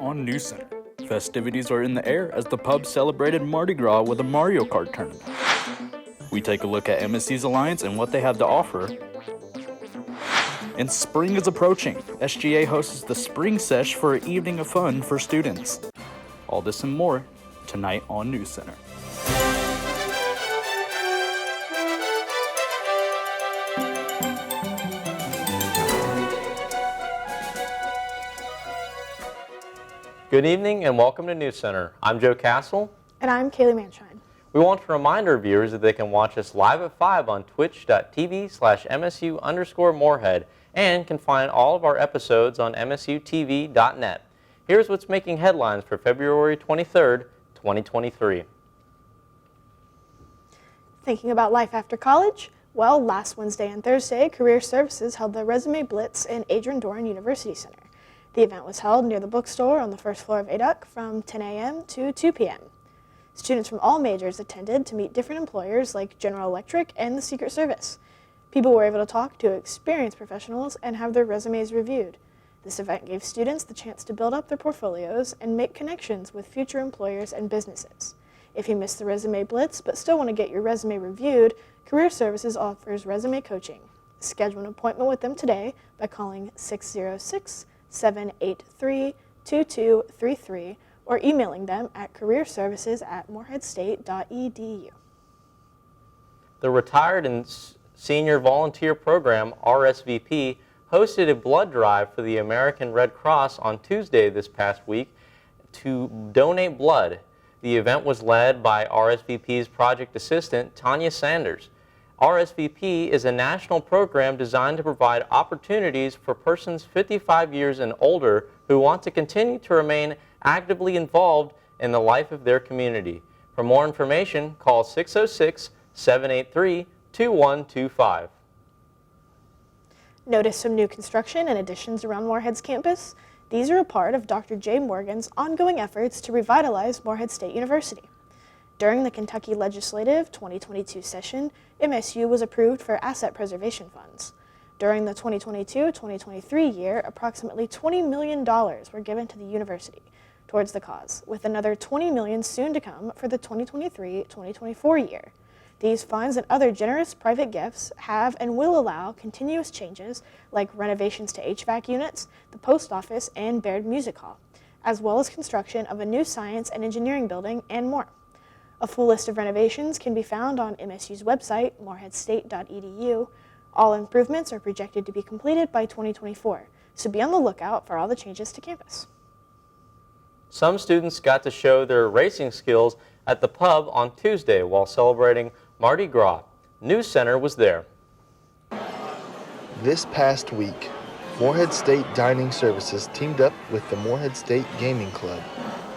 On NewsCenter, festivities are in the air as the pub celebrated Mardi Gras with a Mario Kart tournament. We take a look at MSU's Alliance and what they have to offer. And spring is approaching. SGA hosts the Spring Sesh for an evening of fun for students. All this and more tonight on NewsCenter. Good evening and welcome to NewsCenter. I'm Joe Castle. And I'm Kailee Mayenschein. We want to remind our viewers that they can watch us live at 5 on twitch.tv/MSU_Morehead and can find all of our episodes on MSUTV.net. Here's what's making headlines for February 23rd, 2023. Thinking about life after college? Well, last Wednesday and Thursday, Career Services held the Resume Blitz in Adrian Doran University Center. The event was held near the bookstore on the first floor of ADUC from 10 a.m. to 2 p.m. Students from all majors attended to meet different employers like General Electric and the Secret Service. People were able to talk to experienced professionals and have their resumes reviewed. This event gave students the chance to build up their portfolios and make connections with future employers and businesses. If you missed the Resume Blitz but still want to get your resume reviewed, Career Services offers resume coaching. Schedule an appointment with them today by calling 606-783-2233 or emailing them at careerservices@moreheadstate.edu. The Retired and Senior Volunteer Program, RSVP, hosted a blood drive for the American Red Cross on Tuesday this past week to donate blood. The event was led by RSVP's project assistant, Tanya Sanders. RSVP is a national program designed to provide opportunities for persons 55 years and older who want to continue to remain actively involved in the life of their community. For more information, call 606-783-2125. Notice some new construction and additions around Morehead's campus? These are a part of Dr. Jay Morgan's ongoing efforts to revitalize Morehead State University. During the Kentucky Legislative 2022 session, MSU was approved for asset preservation funds. During the 2022-2023 year, approximately $20 million were given to the university towards the cause, with another $20 million soon to come for the 2023-2024 year. These funds and other generous private gifts have and will allow continuous changes like renovations to HVAC units, the post office, and Baird Music Hall, as well as construction of a new science and engineering building and more. A full list of renovations can be found on MSU's website, moreheadstate.edu. All improvements are projected to be completed by 2024, so be on the lookout for all the changes to campus. Some students got to show their racing skills at the pub on Tuesday while celebrating Mardi Gras. NewsCenter was there. This past week, Morehead State Dining Services teamed up with the Morehead State Gaming Club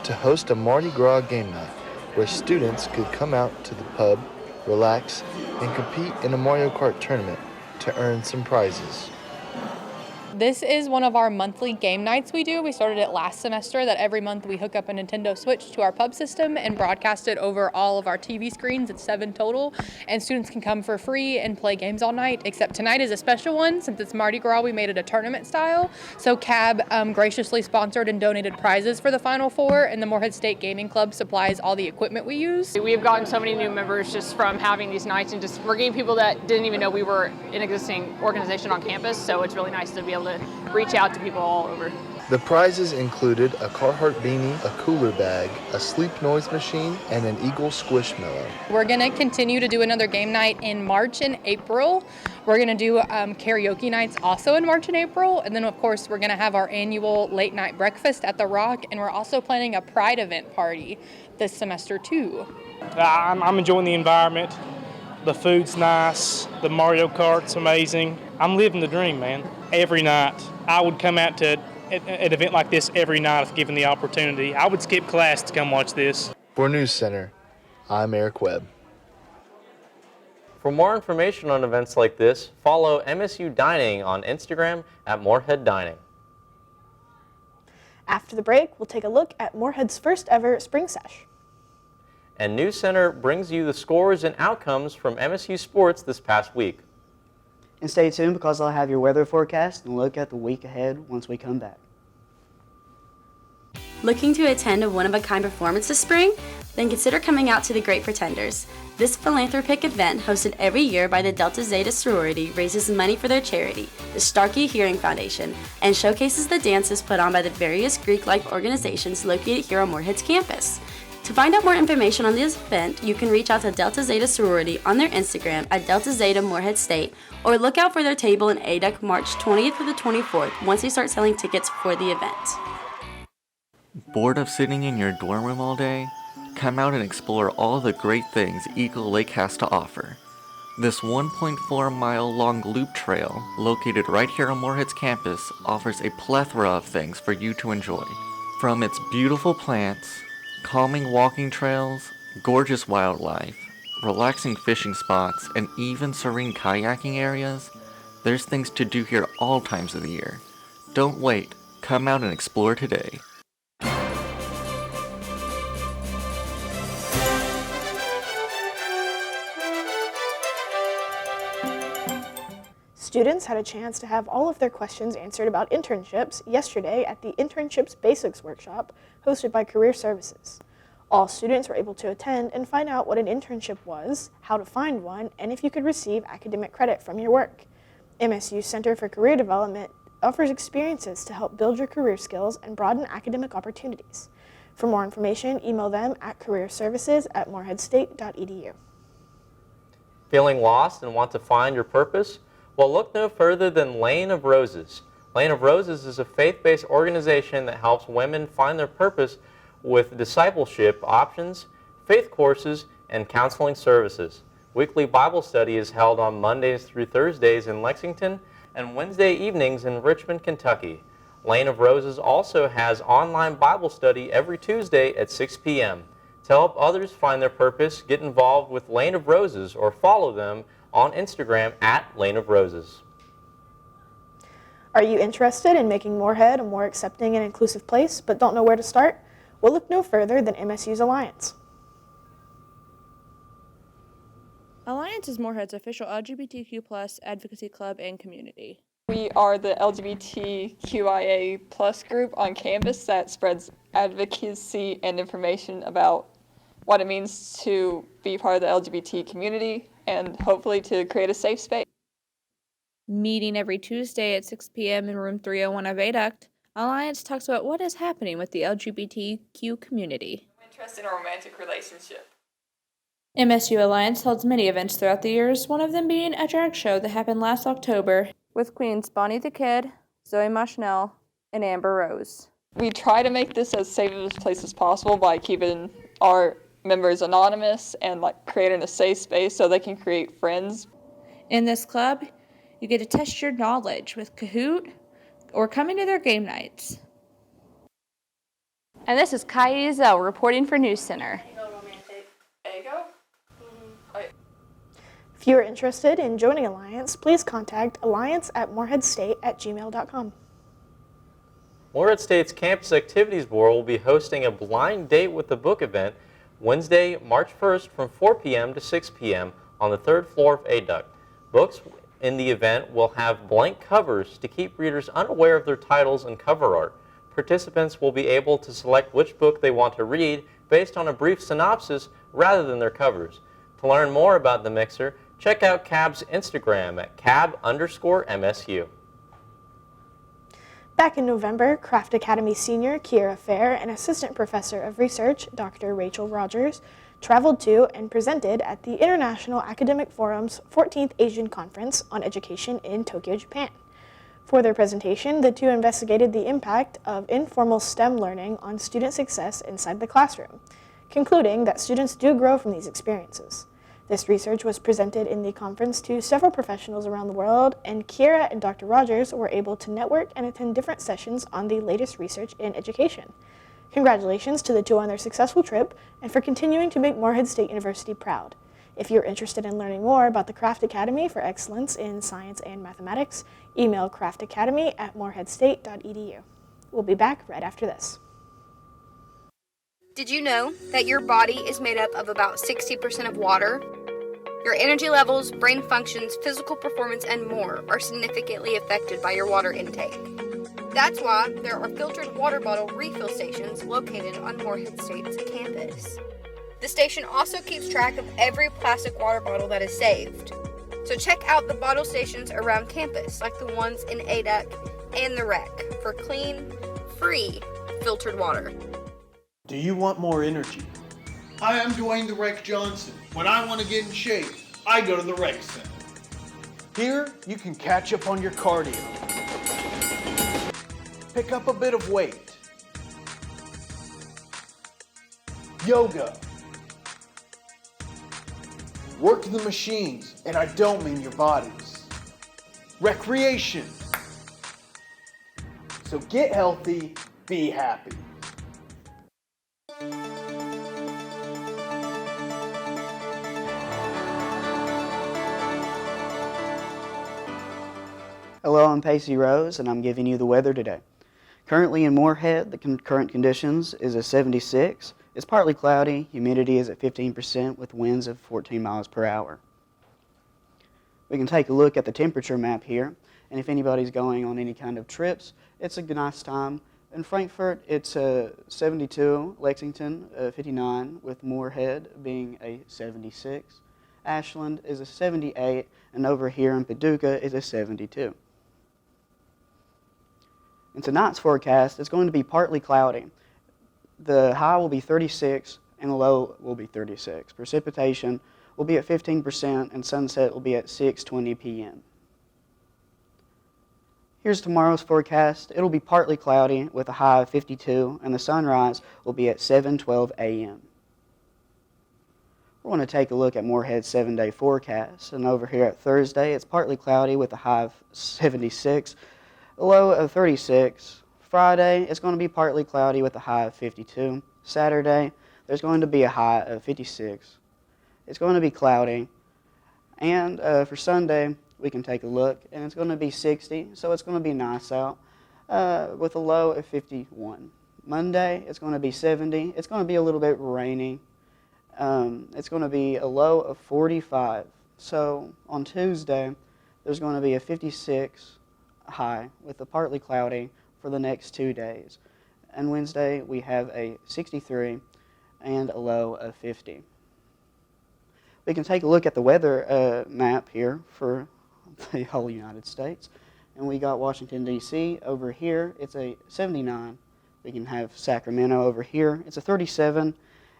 to host a Mardi Gras game night where students could come out to the pub, relax, and compete in a Mario Kart tournament to earn some prizes. This is one of our monthly game nights we do. We started it last semester that every month we hook up a Nintendo Switch to our pub system and broadcast it over all of our TV screens. It's 7 total, and students can come for free and play games all night, except tonight is a special one. Since it's Mardi Gras, we made it a tournament style. So CAB graciously sponsored and donated prizes for the Final Four, and the Morehead State Gaming Club supplies all the equipment we use. We have gotten so many new members just from having these nights, and just we're getting people that didn't even know we were an existing organization on campus, so it's really nice to be able to reach out to people all over. The prizes included a Carhartt beanie, a cooler bag, a sleep noise machine, and an Eagle Squishmallow. We're going to continue to do another game night in March and April. We're going to do karaoke nights also in March and April. And then, of course, we're going to have our annual late night breakfast at the Rock. And we're also planning a Pride event party this semester, too. I'm enjoying the environment. The food's nice. The Mario Kart's amazing. I'm living the dream, man. Every night. I would come out to an event like this every night if given the opportunity. I would skip class to come watch this. For NewsCenter, I'm Eric Webb. For more information on events like this, follow MSU Dining on Instagram at Morehead Dining. After the break, we'll take a look at Morehead's first ever Spring Sesh. And NewsCenter brings you the scores and outcomes from MSU sports this past week. And stay tuned because I'll have your weather forecast and look at the week ahead once we come back. Looking to attend a one-of-a-kind performance this spring? Then consider coming out to the Great Pretenders. This philanthropic event, hosted every year by the Delta Zeta sorority, raises money for their charity, the Starkey Hearing Foundation, and showcases the dances put on by the various Greek-like organizations located here on Morehead's campus. To find out more information on this event, you can reach out to Delta Zeta sorority on their Instagram at Delta Zeta Morehead State, or look out for their table in ADUC March 20th to the 24th once they start selling tickets for the event. Bored of sitting in your dorm room all day? Come out and explore all the great things Eagle Lake has to offer. This 1.4-mile long loop trail, located right here on Morehead's campus, offers a plethora of things for you to enjoy. From its beautiful plants, calming walking trails, gorgeous wildlife, relaxing fishing spots, and even serene kayaking areas, there's things to do here all times of the year. Don't wait, come out and explore today. Students had a chance to have all of their questions answered about internships yesterday at the Internships Basics Workshop hosted by Career Services. All students were able to attend and find out what an internship was, how to find one, and if you could receive academic credit from your work. MSU's Center for Career Development offers experiences to help build your career skills and broaden academic opportunities. For more information, email them at careerservices@moreheadstate.edu. Feeling lost and want to find your purpose? Well, look no further than Lane of Roses. Lane of Roses is a faith-based organization that helps women find their purpose with discipleship options, faith courses, and counseling services. Weekly Bible study is held on Mondays through Thursdays in Lexington and Wednesday evenings in Richmond, Kentucky. Lane of Roses also has online Bible study every Tuesday at 6 p.m. To help others find their purpose, get involved with Lane of Roses or follow them on Instagram at Lane of Roses. Are you interested in making Morehead a more accepting and inclusive place but don't know where to start? Well, look no further than MSU's Alliance. Alliance is Morehead's official LGBTQ+ advocacy club and community. We are the LGBTQIA+ group on campus that spreads advocacy and information about what it means to be part of the LGBT community and hopefully to create a safe space. Meeting every Tuesday at 6 p.m. in room 301 of ADUCT, Alliance talks about what is happening with the LGBTQ community. Interest in a romantic relationship. MSU Alliance holds many events throughout the years, one of them being a drag show that happened last October with Queens Bonnie the Kid, Zoe Machnell, and Amber Rose. We try to make this as safe a place as possible by keeping our members anonymous and creating a safe space so they can create friends. In this club, you get to test your knowledge with Kahoot or coming to their game nights. And this is Kylie Ezell reporting for NewsCenter. If you are interested in joining Alliance, please contact alliance@moreheadstate@gmail.com. Morehead State's Campus Activities Board will be hosting a blind date with the book event Wednesday, March 1st from 4 p.m. to 6 p.m. on the 3rd floor of ADUC. Books in the event will have blank covers to keep readers unaware of their titles and cover art. Participants will be able to select which book they want to read based on a brief synopsis rather than their covers. To learn more about the mixer, check out CAB's Instagram at cab_MSU. Back in November, Craft Academy senior Kiya Fair and Assistant Professor of Research Dr. Rachel Rogers traveled to and presented at the International Academic Forum's 14th Asian Conference on Education in Tokyo, Japan. For their presentation, the two investigated the impact of informal STEM learning on student success inside the classroom, concluding that students do grow from these experiences. This research was presented in the conference to several professionals around the world, and Kiya and Dr. Rogers were able to network and attend different sessions on the latest research in education. Congratulations to the two on their successful trip and for continuing to make Morehead State University proud. If you're interested in learning more about the Craft Academy for excellence in science and mathematics, email craftacademy@moreheadstate.edu. We'll be back right after this. Did you know that your body is made up of about 60% of water? Your energy levels, brain functions, physical performance, and more are significantly affected by your water intake. That's why there are filtered water bottle refill stations located on Morehead State's campus. The station also keeps track of every plastic water bottle that is saved. So check out the bottle stations around campus, like the ones in ADEC and the rec, for clean, free, filtered water. Do you want more energy? Hi, I'm Dwayne the Rec Johnson. When I want to get in shape, I go to the Rec Center. Here, you can catch up on your cardio. Pick up a bit of weight. Yoga. Work the machines, and I don't mean your bodies. Recreation. So get healthy, be happy. Hello, I'm Pacey Rose, and I'm giving you the weather today. Currently in Morehead, the current conditions is a 76. It's partly cloudy, humidity is at 15% with winds of 14 miles per hour. We can take a look at the temperature map here, and if anybody's going on any kind of trips, it's a nice time. In Frankfort, it's 72, Lexington 59, with Morehead being a 76. Ashland is a 78, and over here in Paducah is a 72. In tonight's forecast, it's going to be partly cloudy. The high will be 36 and the low will be 36. Precipitation will be at 15% and sunset will be at 6:20 p.m. Here's tomorrow's forecast. It'll be partly cloudy with a high of 52 and the sunrise will be at 7:12 a.m. We're going to take a look at Morehead's 7-day forecast. And over here at Thursday, it's partly cloudy with a high of 76, a low of 36. Friday, it's going to be partly cloudy with a high of 52. Saturday, there's going to be a high of 56. It's going to be cloudy. And for Sunday, we can take a look, and it's going to be 60, so it's going to be nice out, with a low of 51. Monday, it's going to be 70. It's going to be a little bit rainy. It's going to be a low of 45. So on Tuesday, there's going to be a 56 high with a partly cloudy for the next 2 days. And Wednesday, we have a 63 and a low of 50. We can take a look at the weather map here for the whole United States. And we got Washington, D.C. over here. It's a 79. We can have Sacramento over here. It's a 37.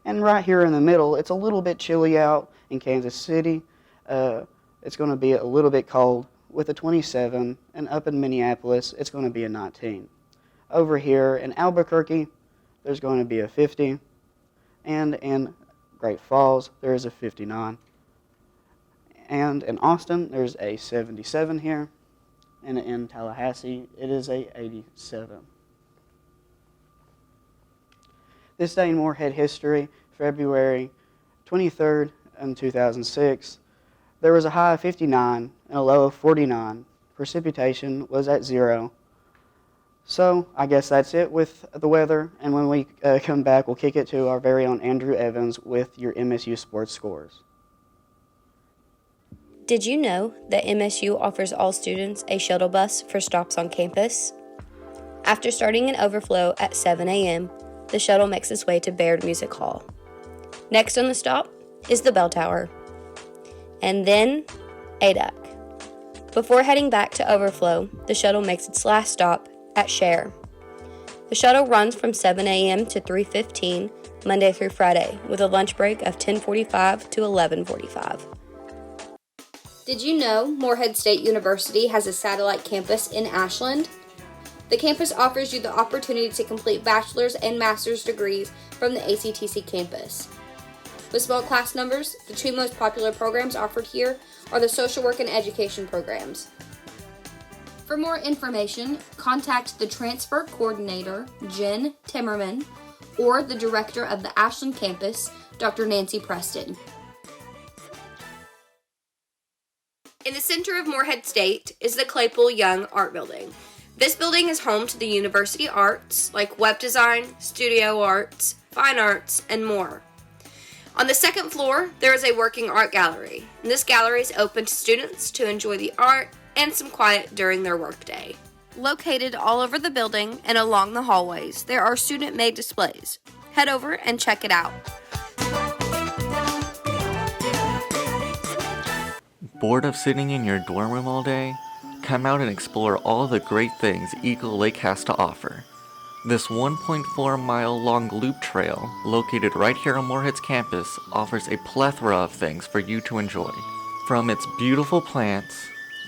And right here in the middle, it's a little bit chilly out in Kansas City. It's going to be a little bit cold with a 27. And up in Minneapolis, it's going to be a 19. Over here in Albuquerque, there's going to be a 50. And in Great Falls, there is a 59. And in Austin, there's a 77 here. And in Tallahassee, it is a 87. This day in Morehead history, February 23rd, 2006, there was a high of 59 and a low of 49. Precipitation was at 0. So I guess that's it with the weather. And when we come back, we'll kick it to our very own Andrew Evans with your MSU sports scores. Did you know that MSU offers all students a shuttle bus for stops on campus? After starting an overflow at 7 a.m., the shuttle makes its way to Baird Music Hall. Next on the stop is the bell tower. And then ADEC. Before heading back to overflow, the shuttle makes its last stop at Share. The shuttle runs from 7 a.m. to 3:15 Monday through Friday with a lunch break of 10:45 to 11:45. Did you know Morehead State University has a satellite campus in Ashland? The campus offers you the opportunity to complete bachelor's and master's degrees from the ACTC campus. With small class numbers, the two most popular programs offered here are the social work and education programs. For more information, contact the transfer coordinator, Jen Timmerman, or the director of the Ashland campus, Dr. Nancy Preston. In the center of Morehead State is the Claypool Young Art Building. This building is home to the university arts like web design, studio arts, fine arts, and more. On the second floor, there is a working art gallery, and this gallery is open to students to enjoy the art and some quiet during their workday. Located all over the building and along the hallways, there are student-made displays. Head over and check it out. Bored of sitting in your dorm room all day? Come out and explore all the great things Eagle Lake has to offer. This 1.4-mile long loop trail, located right here on Morehead's campus, offers a plethora of things for you to enjoy. From its beautiful plants,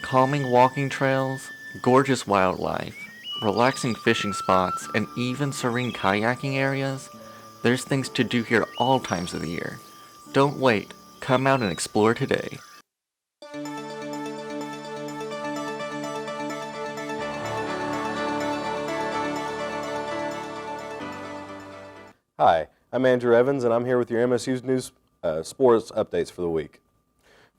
calming walking trails, gorgeous wildlife, relaxing fishing spots, and even serene kayaking areas, there's things to do here all times of the year. Don't wait, come out and explore today. Hi, I'm Andrew Evans, and I'm here with your MSU's news sports updates for the week.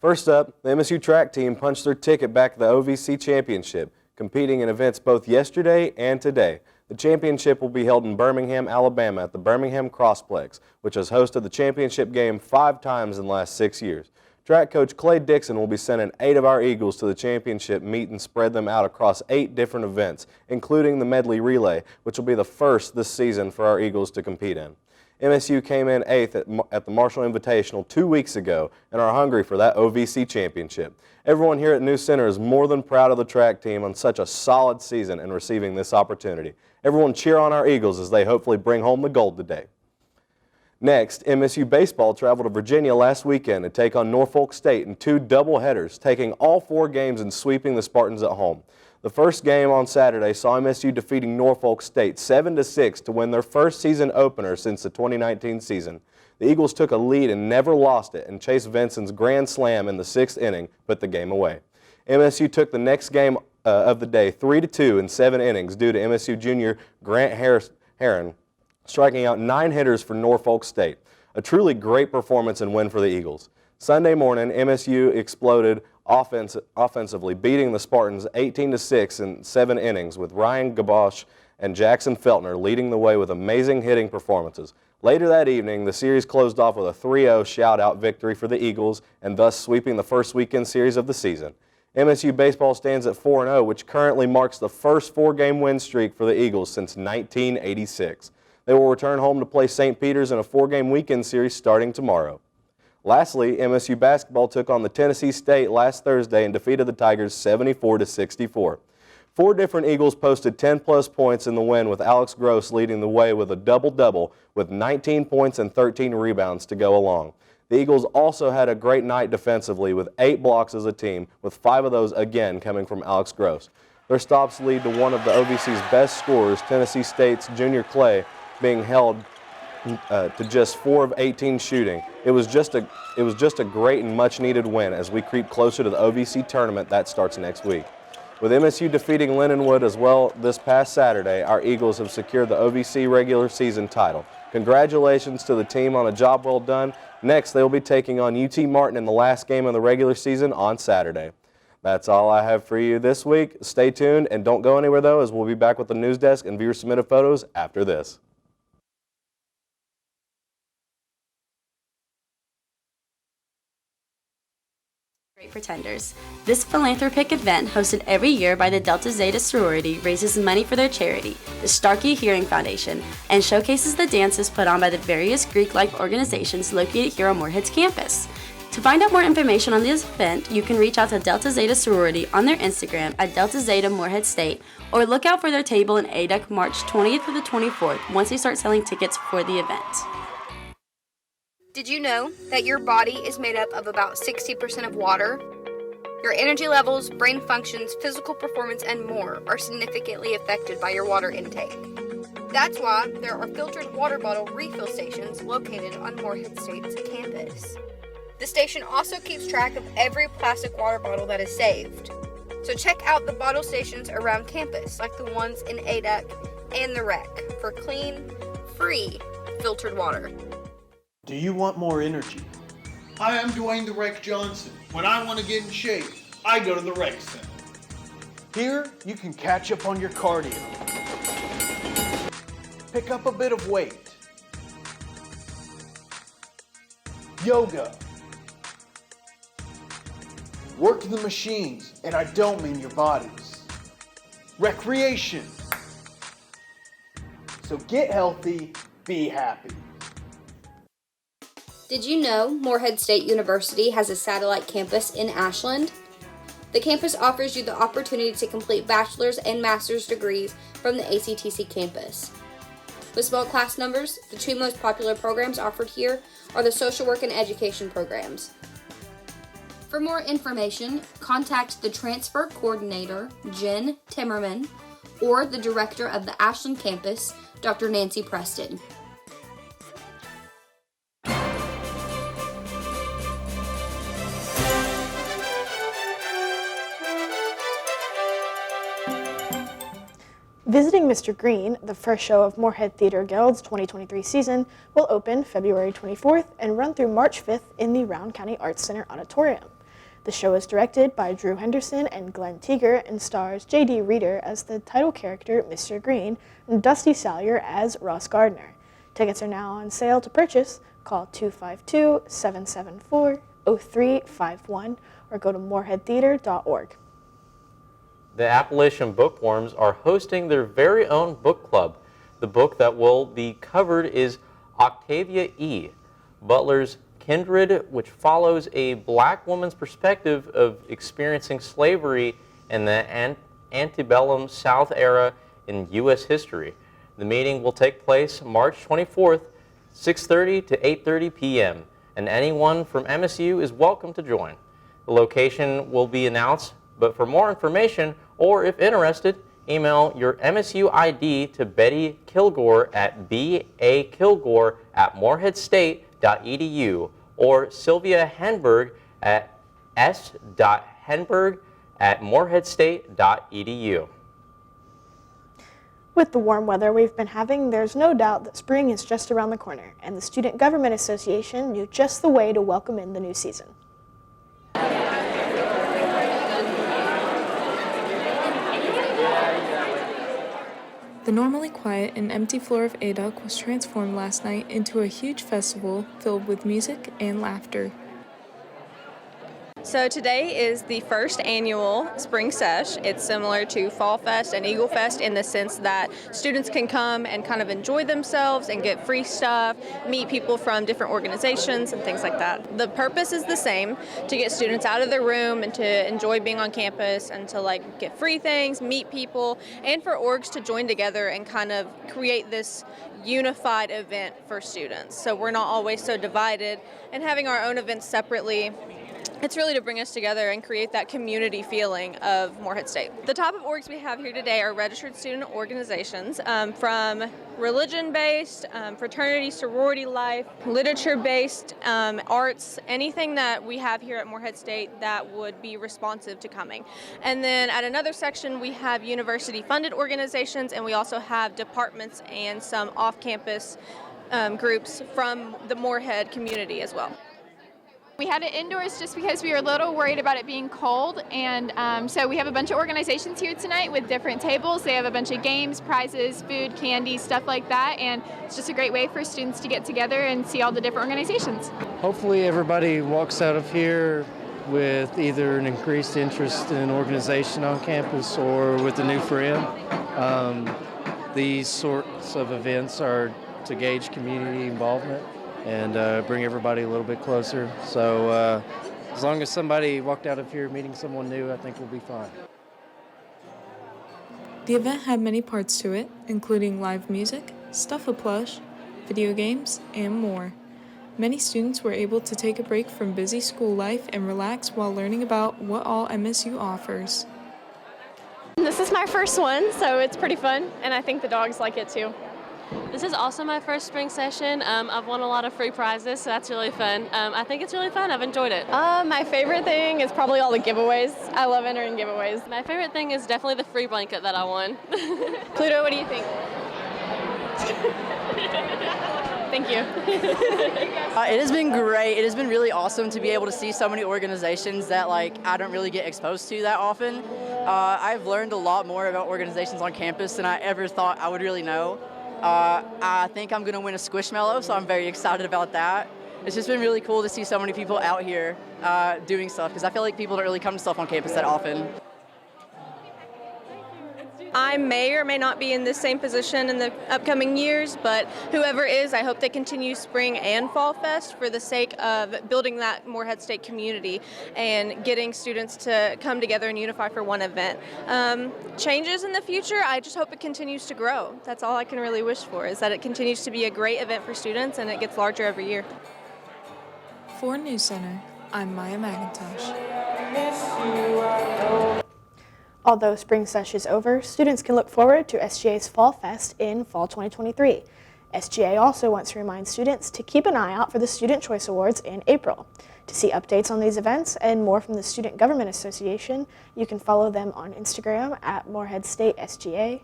First up, the MSU track team punched their ticket back to the OVC Championship, competing in events both yesterday and today. The championship will be held in Birmingham, Alabama at the Birmingham Crossplex, which has hosted the championship game 5 times in the last 6 years. Track coach Clay Dixon will be sending 8 of our Eagles to the championship meet and spread them out across 8 different events, including the medley relay, which will be the first this season for our Eagles to compete in. MSU came in 8th at the Marshall Invitational 2 weeks ago and are hungry for that OVC championship. Everyone here at NewsCenter is more than proud of the track team on such a solid season and receiving this opportunity. Everyone cheer on our Eagles as they hopefully bring home the gold today. Next, MSU baseball traveled to Virginia last weekend to take on Norfolk State in 2 doubleheaders, taking all 4 games and sweeping the Spartans at home. The first game on Saturday saw MSU defeating Norfolk State 7-6 to win their first season opener since the 2019 season. The Eagles took a lead and never lost it, and Chase Vinson's grand slam in the 6th inning put the game away. MSU took the next game of the day 3-2 in 7 innings due to MSU junior Grant Chyron striking out 9 hitters for Norfolk State. A truly great performance and win for the Eagles. Sunday morning, MSU exploded offensively, beating the Spartans 18-6 in 7 innings with Ryan Gabosh and Jackson Feltner leading the way with amazing hitting performances. Later that evening, the series closed off with a 3-0 shutout victory for the Eagles and thus sweeping the first weekend series of the season. MSU baseball stands at 4-0, which currently marks the first 4-game win streak for the Eagles since 1986. They will return home to play St. Peter's in a 4-game weekend series starting tomorrow. Lastly, MSU basketball took on the Tennessee State last Thursday and defeated the Tigers 74-64. 4 different Eagles posted 10-plus points in the win, with Alex Gross leading the way with a double-double with 19 points and 13 rebounds to go along. The Eagles also had a great night defensively with 8 blocks as a team, with 5 of those again coming from Alex Gross. Their stops lead to one of the OVC's best scorers, Tennessee State's Junior Clay, being held to just 4 of 18 shooting. It was just a great and much-needed win as we creep closer to the OVC tournament that starts next week. With MSU defeating Lindenwood as well this past Saturday, our Eagles have secured the OVC regular season title. Congratulations to the team on a job well done. Next, they will be taking on UT Martin in the last game of the regular season on Saturday. That's all I have for you this week. Stay tuned and don't go anywhere, though, as we'll be back with the news desk and viewer-submitted photos after this. Great Pretenders. This philanthropic event, hosted every year by the Delta Zeta sorority, raises money for their charity, the Starkey Hearing Foundation, and showcases the dances put on by the various Greek-like organizations located here on Morehead's campus. To find out more information on this event, you can reach out to Delta Zeta sorority on their Instagram at Delta Zeta Morehead State, or look out for their table in ADUC March 20th through the 24th once they start selling tickets for the event. Did you know that your body is made up of about 60% of water? Your energy levels, brain functions, physical performance, and more are significantly affected by your water intake. That's why there are filtered water bottle refill stations located on Morehead State's campus. The station also keeps track of every plastic water bottle that is saved. So check out the bottle stations around campus, like the ones in ADUC and the rec, for clean, free, filtered water. Do you want more energy? Hi, I'm Dwayne the Wreck Johnson. When I want to get in shape, I go to the Rec Center. Here, you can catch up on your cardio. Pick up a bit of weight. Yoga. Work the machines, and I don't mean your bodies. recreation. So get healthy, be happy. Did you know Morehead State University has a satellite campus in Ashland? The campus offers you the opportunity to complete bachelor's and master's degrees from the ACTC campus. With small class numbers, the two most popular programs offered here are the social work and education programs. For more information, contact the transfer coordinator, Jen Timmerman, or the director of the Ashland campus, Dr. Nancy Preston. Visiting Mr. Green, the first show of Morehead Theater Guild's 2023 season, will open February 24th and run through March 5th in the Round County Arts Center Auditorium. The show is directed by Drew Henderson and Glenn Teager and stars J.D. Reeder as the title character, Mr. Green, and Dusty Salyer as Ross Gardner. Tickets are now on sale to purchase. Call 252-774-0351 or go to moreheadtheater.org. The Appalachian Bookworms are hosting their very own book club. The book that will be covered is Octavia E. Butler's Kindred, which follows a black woman's perspective of experiencing slavery in the antebellum South era in U.S. history. The meeting will take place March 24th, 6:30 to 8:30 p.m., and anyone from MSU is welcome to join. The location will be announced, but for more information, or if interested, email your MSU ID to Betty Kilgore at bakilgore@moreheadstate.edu or Sylvia Henberg at s.henberg@moreheadstate.edu. With the warm weather we've been having, there's no doubt that spring is just around the corner, and the Student Government Association knew just the way to welcome in the new season. The normally quiet and empty floor of ADUC was transformed last night into a huge festival filled with music and laughter. So today is the first annual Spring Sesh. It's similar to Fall Fest and Eagle Fest in the sense that students can come and kind of enjoy themselves and get free stuff, meet people from different organizations and things like that. The purpose is the same, to get students out of their room and to enjoy being on campus and to get free things, meet people, and for orgs to join together and kind of create this unified event for students. So we're not always so divided and having our own events separately. It's really to bring us together and create that community feeling of Morehead State. The type of orgs we have here today are registered student organizations, from religion-based, fraternity, sorority life, literature-based, arts, anything that we have here at Morehead State that would be responsive to coming. And then at another section we have university-funded organizations, and we also have departments and some off-campus groups from the Morehead community as well. We had it indoors just because we were a little worried about it being cold, and so we have a bunch of organizations here tonight with different tables. They have a bunch of games, prizes, food, candy, stuff like that, and it's just a great way for students to get together and see all the different organizations. Hopefully everybody walks out of here with either an increased interest in organization on campus or with a new friend. These sorts of events are to gauge community involvement and bring everybody a little bit closer. So as long as somebody walked out of here meeting someone new, I think we'll be fine. The event had many parts to it, including live music, Stuff-A-Plush, video games, and more. Many students were able to take a break from busy school life and relax while learning about what all MSU offers. This is my first one, so it's pretty fun, and I think the dogs like it too. This is also my first spring session. I've won a lot of free prizes, so that's really fun. I think it's really fun. I've enjoyed it. My favorite thing is probably all the giveaways. I love entering giveaways. My favorite thing is definitely the free blanket that I won. Pluto, what do you think? Thank you. It has been great. It has been really awesome to be able to see so many organizations that I don't really get exposed to that often. I've learned a lot more about organizations on campus than I ever thought I would really know. I think I'm going to win a Squishmallow, so I'm very excited about that. It's just been really cool to see so many people out here doing stuff, because I feel like people don't really come to stuff on campus that often. I may or may not be in this same position in the upcoming years, but whoever is, I hope they continue Spring and Fall Fest for the sake of building that Morehead State community and getting students to come together and unify for one event. Changes in the future, I just hope it continues to grow. That's all I can really wish for, is that it continues to be a great event for students and it gets larger every year. For NewsCenter, I'm McIntosh. Although Spring Sesh is over, students can look forward to SGA's Fall Fest in fall 2023. SGA also wants to remind students to keep an eye out for the Student Choice Awards in April. To see updates on these events and more from the Student Government Association, you can follow them on Instagram at Morehead State SGA.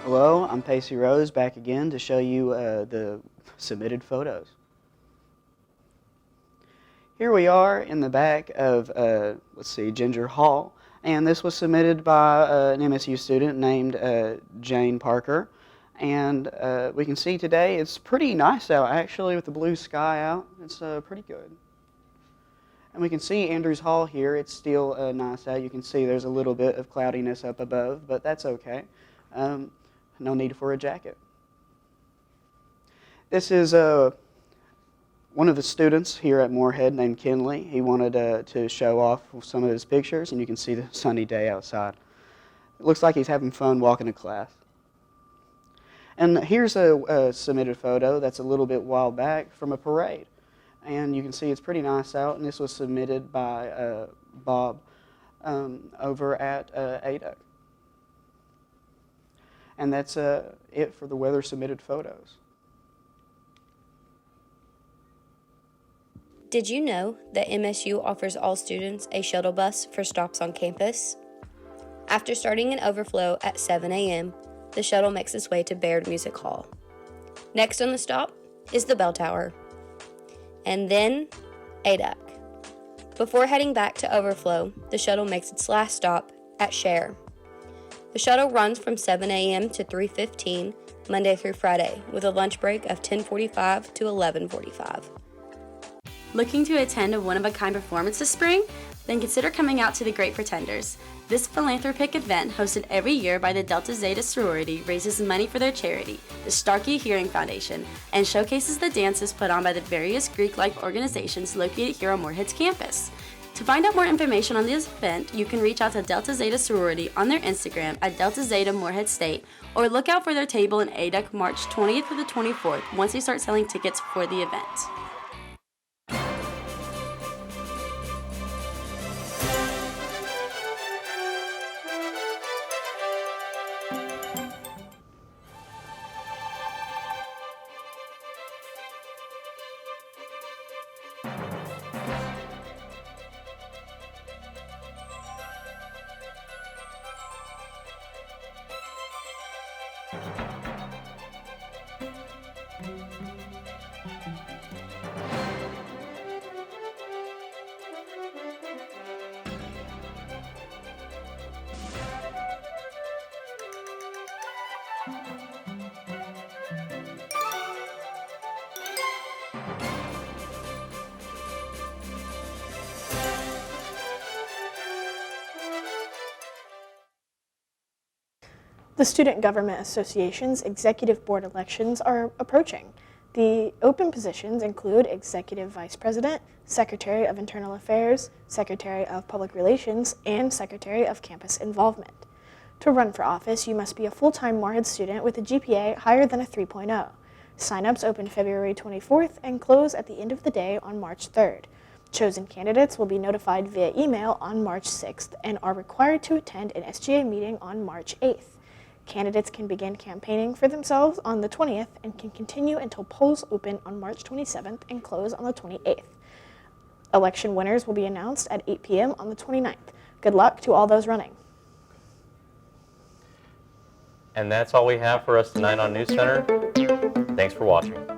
Hello, I'm Pacey Rose, back again to show you the submitted photos. Here we are in the back of, Ginger Hall, and this was submitted by an MSU student named Jane Parker. And we can see today it's pretty nice out, actually, with the blue sky out. It's pretty good. And we can see Andrews Hall here. It's still nice out. You can see there's a little bit of cloudiness up above, but that's okay. No need for a jacket. This is one of the students here at Morehead named Kinley. He wanted to show off some of his pictures, and you can see the sunny day outside. It looks like he's having fun walking to class. And here's a submitted photo that's a little bit while back from a parade. And you can see it's pretty nice out, and this was submitted by Bob over at ADUC. And that's it for the weather submitted photos. Did you know that MSU offers all students a shuttle bus for stops on campus? After starting an overflow at 7 a.m., the shuttle makes its way to Baird Music Hall. Next on the stop is the bell tower. And then ADUC. Before heading back to overflow, the shuttle makes its last stop at Share. The shuttle runs from 7 a.m. to 3:15, Monday through Friday, with a lunch break of 10:45 to 11:45. Looking to attend a one-of-a-kind performance this spring? Then consider coming out to the Great Pretenders. This philanthropic event, hosted every year by the Delta Zeta sorority, raises money for their charity, the Starkey Hearing Foundation, and showcases the dances put on by the various Greek-like organizations located here on Morehead's campus. To find out more information on this event, you can reach out to Delta Zeta sorority on their Instagram at Delta Zeta Morehead State, or look out for their table in ADUC March 20th to the 24th once they start selling tickets for the event. The Student Government Association's Executive Board elections are approaching. The open positions include Executive Vice President, Secretary of Internal Affairs, Secretary of Public Relations, and Secretary of Campus Involvement. To run for office, you must be a full-time Morehead student with a GPA higher than a 3.0. Sign-ups open February 24th and close at the end of the day on March 3rd. Chosen candidates will be notified via email on March 6th and are required to attend an SGA meeting on March 8th. Candidates can begin campaigning for themselves on the 20th and can continue until polls open on March 27th and close on the 28th. Election winners will be announced at 8 p.m. on the 29th. Good luck to all those running. And that's all we have for us tonight on NewsCenter. Thanks for watching.